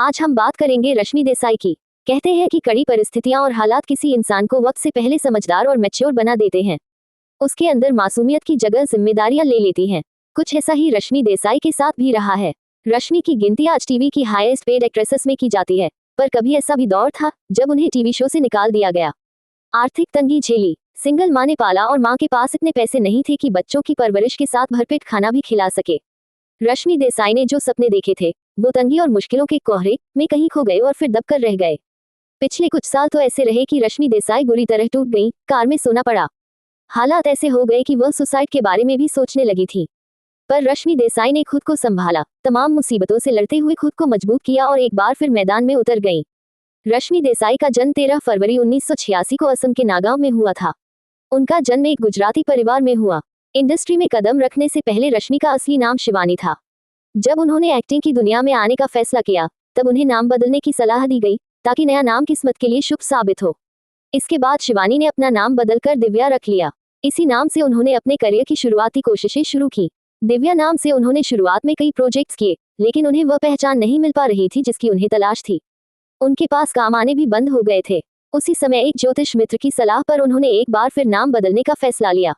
आज हम बात करेंगे रश्मि देसाई की। कहते हैं कि कड़ी परिस्थितियां और हालात किसी इंसान को वक्त से पहले समझदार और मैच्योर बना देते हैं। उसके अंदर मासूमियत की जगह जिम्मेदारियां ले लेती हैं। कुछ ऐसा ही रश्मि देसाई के साथ भी रहा है। रश्मि की गिनती आज टीवी की हाईएस्ट पेड एक्ट्रेसेस में की जाती है, पर कभी ऐसा भी दौर था जब उन्हें टीवी शो से निकाल दिया गया। आर्थिक तंगी झेली, सिंगल माँ ने पाला और माँ के पास इतने पैसे नहीं थे कि बच्चों की परवरिश के साथ भरपेट खाना भी खिला सके। रश्मि देसाई ने जो सपने देखे थे वो तंगी और मुश्किलों के कोहरे में कहीं खो गए और फिर दबकर रह गए। पिछले कुछ साल तो ऐसे रहे कि रश्मि देसाई बुरी तरह टूट गई, कार में सोना पड़ा। हालात ऐसे हो गए कि वह सुसाइड के बारे में भी सोचने लगी थी। पर रश्मि देसाई ने खुद को संभाला, तमाम मुसीबतों से लड़ते हुए खुद को मजबूत किया और एक बार फिर मैदान में उतर गई। रश्मि देसाई का जन्म 13 फरवरी 1986 को असम के नागांव में हुआ था। उनका जन्म एक गुजराती परिवार में हुआ। इंडस्ट्री में कदम रखने से पहले रश्मि का असली नाम शिवानी था। जब उन्होंने एक्टिंग की दुनिया में आने का फैसला किया तब उन्हें नाम बदलने की सलाह दी गई ताकि नया नाम किस्मत के लिए शुभ साबित हो। इसके बाद शिवानी ने अपना नाम बदलकर दिव्या रख लिया। इसी नाम से उन्होंने अपने करियर की शुरुआती कोशिशें शुरू की। दिव्या नाम से उन्होंने शुरुआत में कई प्रोजेक्ट्स किए, लेकिन उन्हें वह पहचान नहीं मिल पा रही थी जिसकी उन्हें तलाश थी। उनके पास काम आने भी बंद हो गए थे। उसी समय एक ज्योतिष मित्र की सलाह पर उन्होंने एक बार फिर नाम बदलने का फैसला लिया।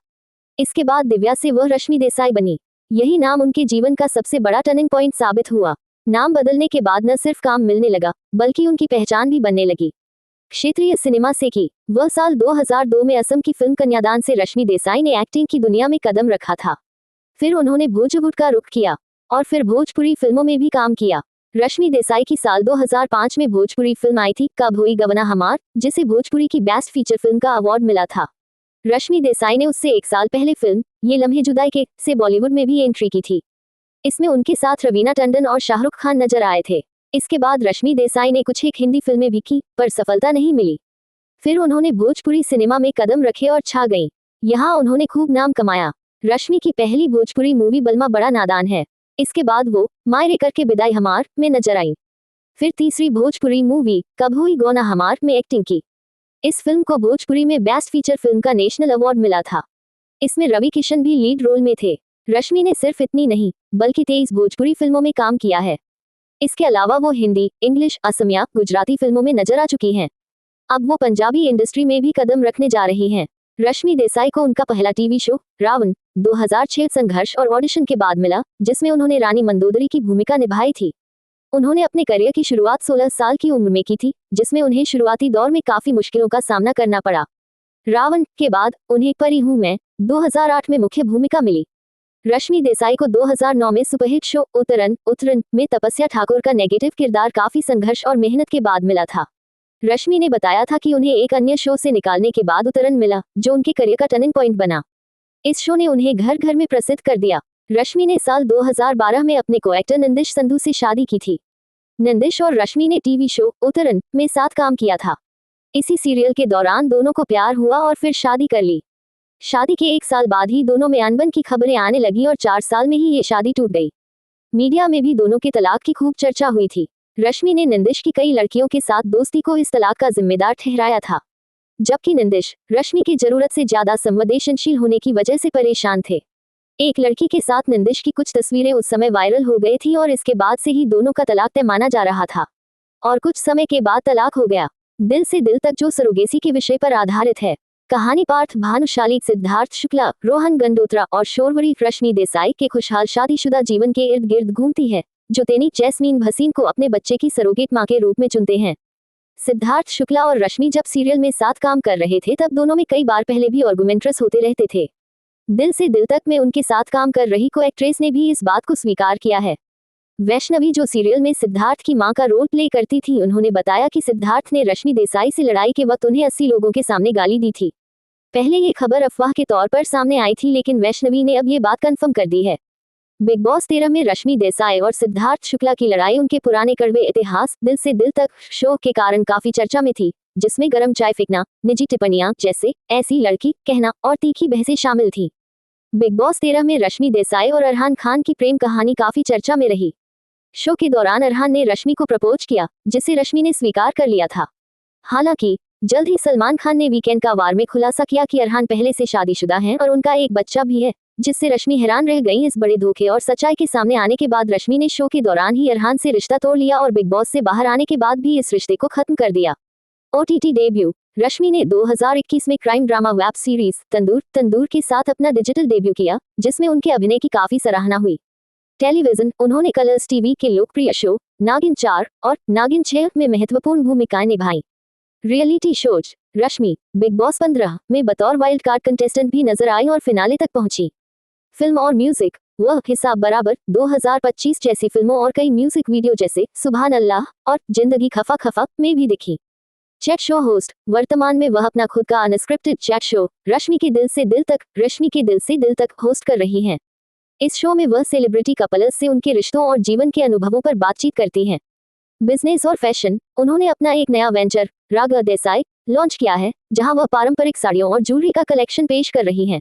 इसके बाद दिव्या से वह रश्मि देसाई बनी। यही नाम उनके जीवन का सबसे बड़ा टर्निंग पॉइंट साबित हुआ। नाम बदलने के बाद न सिर्फ काम मिलने लगा बल्कि उनकी पहचान भी बनने लगी। क्षेत्रीय सिनेमा से की वह साल 2002 में असम की फिल्म कन्यादान से रश्मि देसाई ने एक्टिंग की दुनिया में कदम रखा था। फिर उन्होंने बॉलीवुड का रुख किया और फिर भोजपुरी फिल्मों में भी काम किया। रश्मि देसाई की साल 2005 में भोजपुरी फिल्म आई थी कब हुई गवना हमार, जिसे भोजपुरी की बेस्ट फीचर फिल्म का अवार्ड मिला था। रश्मि देसाई ने उससे एक साल पहले फिल्म ये लम्हे जुदाई के से बॉलीवुड में भी एंट्री की थी। इसमें उनके साथ रवीना टंडन और शाहरुख खान नजर आए थे। इसके बाद रश्मि देसाई ने कुछ एक हिंदी फिल्में भी की, पर सफलता नहीं मिली। फिर उन्होंने भोजपुरी सिनेमा में कदम रखे और छा गईं। यहाँ उन्होंने खूब नाम कमाया। रश्मि की पहली भोजपुरी मूवी बलमा बड़ा नादान है। इसके बाद वो मायरे करके बिदाई हमार में नजर आई। फिर तीसरी भोजपुरी मूवी कब हुई गौना हमार में एक्टिंग की। इस फिल्म को भोजपुरी में बेस्ट फीचर फिल्म का नेशनल अवार्ड मिला था। इसमें रवि किशन भी लीड रोल में थे। रश्मि ने सिर्फ इतनी नहीं बल्कि 23 भोजपुरी फिल्मों में काम किया है। इसके अलावा वो हिंदी, इंग्लिश, असमिया, गुजराती फिल्मों में नजर आ चुकी हैं। अब वो पंजाबी इंडस्ट्री में भी कदम रखने जा रही हैं। रश्मि देसाई को उनका पहला टीवी शो रावण 2006 संघर्ष और ऑडिशन के बाद मिला, जिसमें उन्होंने रानी मंदोदरी की भूमिका निभाई थी। उन्होंने अपने करियर की शुरुआत 16 साल की उम्र में की थी, जिसमें उन्हें शुरुआती दौर में काफी मुश्किलों का सामना करना पड़ा। रावण के बाद उन्हें परी हूं मैं 2008 में मुख्य भूमिका मिली। रश्मि देसाई को 2009 में सुपरहिट शो उतरन में तपस्या ठाकुर का नेगेटिव किरदार काफी संघर्ष और मेहनत के बाद मिला था। रश्मि ने बताया था कि उन्हें एक अन्य शो से निकालने के बाद उतरन मिला, जो उनके करियर का टर्निंग पॉइंट बना। इस शो ने उन्हें घर घर में प्रसिद्ध कर दिया। रश्मि ने साल 2012 में अपने को एक्टर नंदिश संधू से शादी की थी। नंदिश और रश्मि ने टीवी शो उतरन में साथ काम किया था। इसी सीरियल के दौरान दोनों को प्यार हुआ और फिर शादी कर ली। शादी के एक साल बाद ही दोनों में अनबन की खबरें आने लगी और 4 साल में ही ये शादी टूट गई। मीडिया में भी दोनों के तलाक की खूब चर्चा हुई थी। रश्मि ने नंदिश की कई लड़कियों के साथ दोस्ती को इस तलाक का जिम्मेदार ठहराया था, जबकि नंदिश रश्मि की जरूरत से ज्यादा संवेदनशील होने की वजह से परेशान थे। एक लड़की के साथ नंदिश की कुछ तस्वीरें उस समय वायरल हो गई थी और इसके बाद से ही दोनों का तलाक तय माना जा रहा था और कुछ समय के बाद तलाक हो गया। दिल से दिल तक जो सरोगेसी के विषय पर आधारित है। कहानी पार्थ भानुशाली, सिद्धार्थ शुक्ला, रोहन गंडोत्रा और शोरवरी रश्मि देसाई के खुशहाल शादीशुदा जीवन के इर्द गिर्द घूमती है, जो तेनी जैस्मीन भसीन को अपने बच्चे की सरोगेट मां के रूप में चुनते हैं। सिद्धार्थ शुक्ला और रश्मि जब सीरियल में साथ काम कर रहे थे तब दोनों में कई बार पहले भी आर्गुमेंट्स होते रहते थे। दिल से दिल तक में उनके साथ काम कर रही को एक्ट्रेस ने भी इस बात को स्वीकार किया है। वैष्णवी, जो सीरियल में सिद्धार्थ की मां का रोल प्ले करती थी, उन्होंने बताया कि सिद्धार्थ ने रश्मि देसाई से लड़ाई के वक्त उन्हें 80 लोगों के सामने गाली दी थी। पहले ये खबर अफवाह के तौर पर सामने आई थी, लेकिन वैष्णवी ने अब ये बात कंफर्म कर दी है। बिग बॉस 13 में रश्मि देसाई और सिद्धार्थ शुक्ला की लड़ाई उनके पुराने कड़वे इतिहास दिल से दिल तक शो के कारण काफी चर्चा में थी, जिसमें गर्म चाय फेंकना, निजी टिप्पणियां जैसे ऐसी लड़की कहना और तीखी बहसें शामिल थी। बिग बॉस 13 में रश्मि देसाई और अरहान खान की प्रेम कहानी काफी चर्चा में रही। शो के दौरान अरहान ने रश्मि को प्रपोज किया, जिसे रश्मि ने स्वीकार कर लिया था। हालांकि जल्द ही सलमान खान ने वीकेंड का वार में खुलासा किया कि अरहान पहले से शादीशुदा हैं और उनका एक बच्चा भी है, जिससे रश्मि हैरान रह गई। इस बड़े धोखे और सच्चाई के सामने आने के बाद रश्मि ने शो के दौरान ही अरहान से रिश्ता तोड़ लिया और बिग बॉस से बाहर आने के बाद भी इस रिश्ते को खत्म कर दिया। OTT debut. रश्मि ने 2021 में क्राइम ड्रामा वेब सीरीज तंदूर के साथ अपना डिजिटल डेब्यू किया, जिसमें उनके अभिनय की काफी सराहना हुई। टेलीविजन, उन्होंने कलर्स टीवी के लोकप्रिय शो नागिन 4 और नागिन 6 में महत्वपूर्ण भूमिकाएं निभाई। Reality shows. Rashmi Bigg Boss 15 में बतौर वाइल्ड कार्ड कंटेस्टेंट भी नजर आई और फिनाले तक पहुंची। फिल्म और म्यूजिक। वह हिसाब बराबर 2025 जैसी फिल्मों और कई म्यूजिक वीडियो जैसे सुभान अल्लाह और जिंदगी खफा खफा में भी दिखी। Chat show host. वर्तमान में वह अपना खुद का अनस्क्रिप्टेड चैट शो रश्मि के दिल से दिल तक होस्ट कर रही हैं। इस शो में वह सेलिब्रिटी कपल्स से उनके रिश्तों और जीवन के अनुभवों पर बातचीत करती हैं। बिजनेस और फैशन। उन्होंने अपना एक नया वेंचर रागा देसाई लॉन्च किया है, जहां वह पारंपरिक साड़ियों और ज्वेलरी का कलेक्शन पेश कर रही हैं।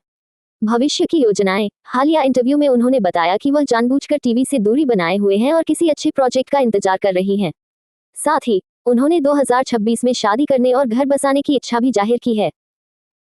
भविष्य की योजनाएं। हालिया इंटरव्यू में उन्होंने बताया कि वह जानबूझकर टीवी से दूरी बनाए हुए हैं और किसी अच्छे प्रोजेक्ट का इंतजार कर रही हैं। साथ ही उन्होंने 2026 में शादी करने और घर बसाने की इच्छा भी जाहिर की है।